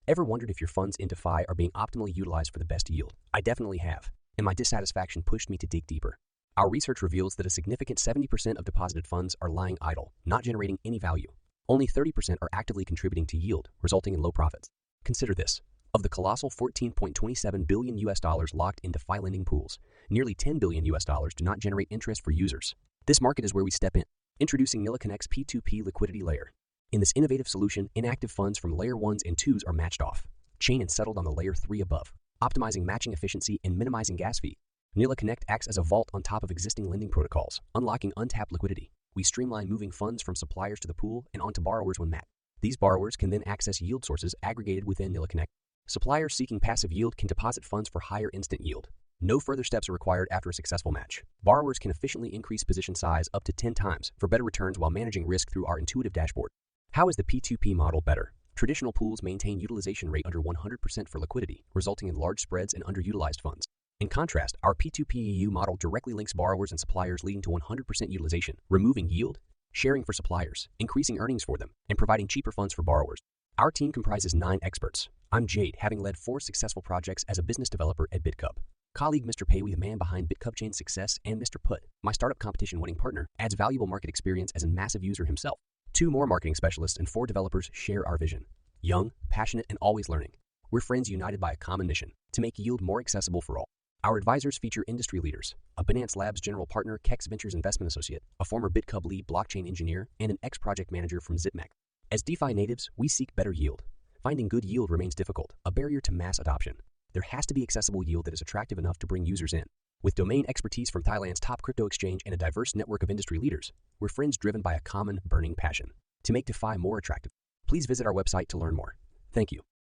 Ever wondered if your funds in DeFi are being optimally utilized for the best yield? I definitely have, and my dissatisfaction pushed me to dig deeper. Our research reveals that a significant 70% of deposited funds are lying idle, not generating any value. Only 30% are actively contributing to yield, resulting in low profits. Consider this. Of the colossal $14.27 billion locked in DeFi lending pools, nearly $10 billion do not generate interest for users. This market is where we step in, introducing NillaConnect's P2P liquidity layer. In this innovative solution, inactive funds from layer 1s and 2s are matched off, chained and settled on the layer 3 above, optimizing matching efficiency and minimizing gas fee. NillaConnect acts as a vault on top of existing lending protocols, unlocking untapped liquidity. We streamline moving funds from suppliers to the pool and onto borrowers when matched. These borrowers can then access yield sources aggregated within NillaConnect. Suppliers seeking passive yield can deposit funds for higher instant yield. No further steps are required after a successful match. Borrowers can efficiently increase position size up to 10 times for better returns while managing risk through our intuitive dashboard. How is the P2P model better? Traditional pools maintain utilization rate under 100% for liquidity, resulting in large spreads and underutilized funds. In contrast, our P2P model directly links borrowers and suppliers, leading to 100% utilization, removing yield, sharing for suppliers, increasing earnings for them, and providing cheaper funds for borrowers. Our team comprises 9 experts. I'm Jade, having led 4 successful projects as a business developer at BitCub. Colleague Mr. Pei, the man behind BitCub Chain's success, and Mr. Put, my startup competition-winning partner, adds valuable market experience as a massive user himself. 2 more marketing specialists and 4 developers share our vision. Young, passionate, and always learning. We're friends united by a common mission, to make yield more accessible for all. Our advisors feature industry leaders, a Binance Labs general partner, Kex Ventures investment associate, a former BitCub lead blockchain engineer, and an ex-project manager from ZipMac. As DeFi natives, we seek better yield. Finding good yield remains difficult, a barrier to mass adoption. There has to be accessible yield that is attractive enough to bring users in. With domain expertise from Thailand's top crypto exchange and a diverse network of industry leaders, we're friends driven by a common, burning passion to make DeFi more attractive. Please visit our website to learn more. Thank you.